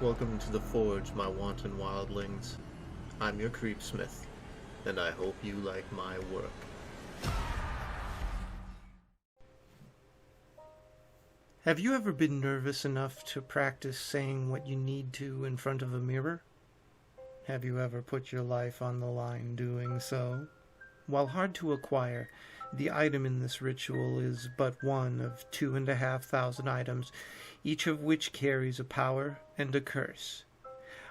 Welcome to the Forge, my wanton wildlings. I'm your creepsmith, and I hope you like my work. Have you ever been nervous enough to practice saying what you need to in front of a mirror? Have you ever put your life on the line doing so? While hard to acquire, the item in this ritual is but one of 2,500 items, each of which carries a power and a curse.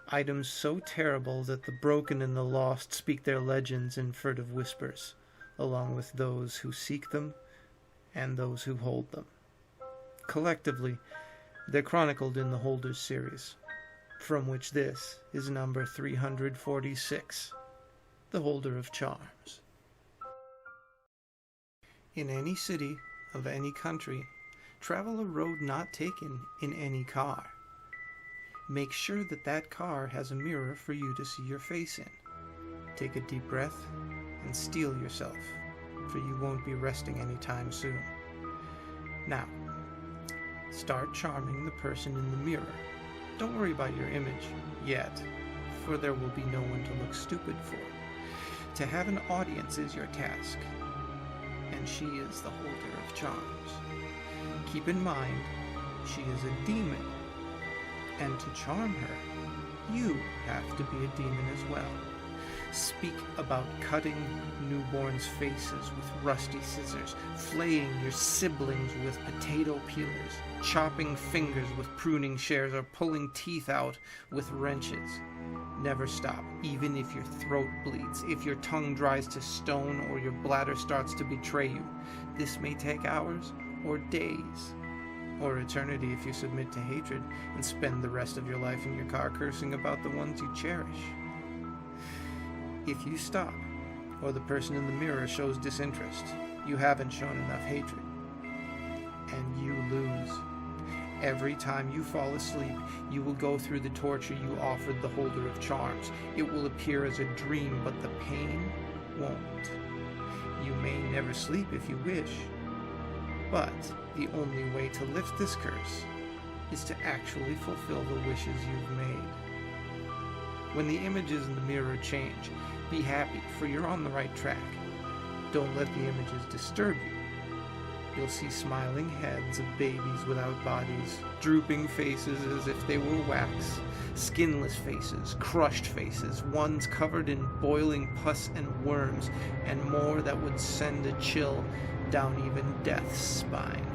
Items so terrible that the broken and the lost speak their legends in furtive whispers, along with those who seek them and those who hold them. Collectively, they're chronicled in the Holders series, from which this is number 346, the Holder of Charms. In any city of any country, travel a road not taken in any car. Make sure that that car has a mirror for you to see your face in. Take a deep breath and steel yourself, for you won't be resting anytime soon. Now, start charming the person in the mirror. Don't worry about your image yet, for there will be no one to look stupid for. To have an audience is your task, and she is the Holder of Charms. Keep in mind, she is a demon, and to charm her, you have to be a demon as well. Speak about cutting newborns' faces with rusty scissors, flaying your siblings with potato peelers, chopping fingers with pruning shears, or pulling teeth out with wrenches. Never stop, even if your throat bleeds, if your tongue dries to stone, or your bladder starts to betray you. This may take hours, or days, or eternity if you submit to hatred and spend the rest of your life in your car cursing about the ones you cherish. If you stop, or the person in the mirror shows disinterest, you haven't shown enough hatred, and you lose. Every time you fall asleep, you will go through the torture you offered the Holder of Charms. It will appear as a dream, but the pain won't. You may never sleep if you wish, but the only way to lift this curse is to actually fulfill the wishes you've made. When the images in the mirror change, be happy, for you're on the right track. Don't let the images disturb you. You'll see smiling heads of babies without bodies, drooping faces as if they were wax, skinless faces, crushed faces, ones covered in boiling pus and worms, and more that would send a chill down even death's spine.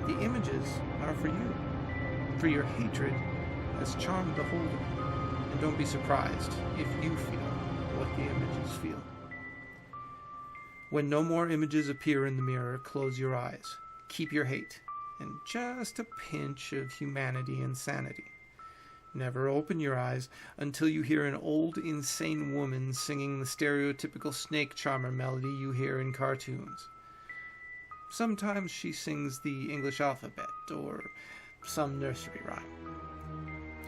The images are for you, for your hatred has charmed the holder, and don't be surprised if you feel what the images feel. When no more images appear in the mirror, close your eyes. Keep your hate, and just a pinch of humanity and sanity. Never open your eyes until you hear an old, insane woman singing the stereotypical snake charmer melody you hear in cartoons. Sometimes she sings the English alphabet, or some nursery rhyme.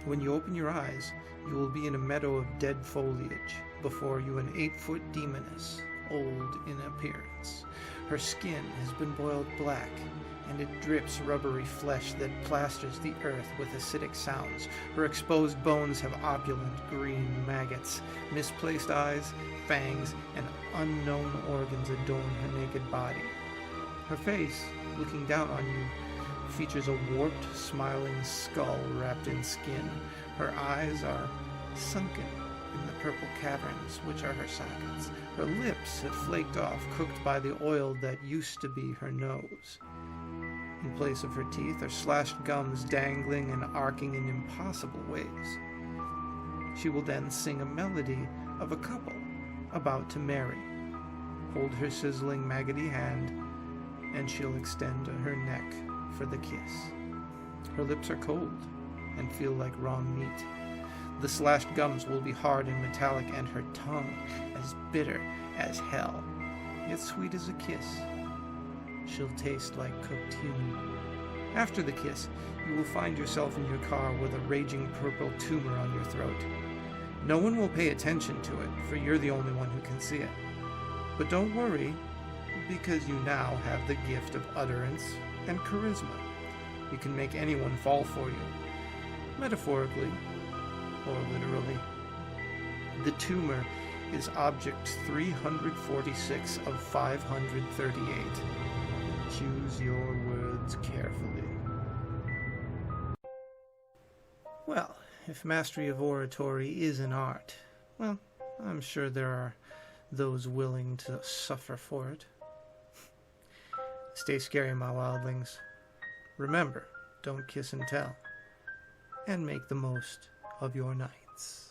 When you open your eyes, you will be in a meadow of dead foliage, before you an 8-foot demoness, old in appearance. Her skin has been boiled black, and it drips rubbery flesh that plasters the earth with acidic sounds. Her exposed bones have opulent green maggots. Misplaced eyes, fangs, and unknown organs adorn her naked body. Her face, looking down on you, features a warped, smiling skull wrapped in skin. Her eyes are sunken in the purple caverns, which are her sockets. Her lips have flaked off, cooked by the oil that used to be her nose. In place of her teeth are slashed gums dangling and arcing in impossible ways. She will then sing a melody of a couple about to marry. Hold her sizzling, maggoty hand, and she'll extend her neck for the kiss. Her lips are cold and feel like raw meat. The slashed gums will be hard and metallic, and her tongue as bitter as hell, yet sweet as a kiss. She'll taste like cooked human. After the kiss, you will find yourself in your car with a raging purple tumor on your throat. No one will pay attention to it, for you're the only one who can see it. But don't worry, because you now have the gift of utterance and charisma. You can make anyone fall for you. metaphorically or literally. The tumor is object 346 of 538. Choose your words carefully. Well, if mastery of oratory is an art, well, I'm sure there are those willing to suffer for it. Stay scary, my wildlings. Remember, don't kiss and tell. And make the most of your nights.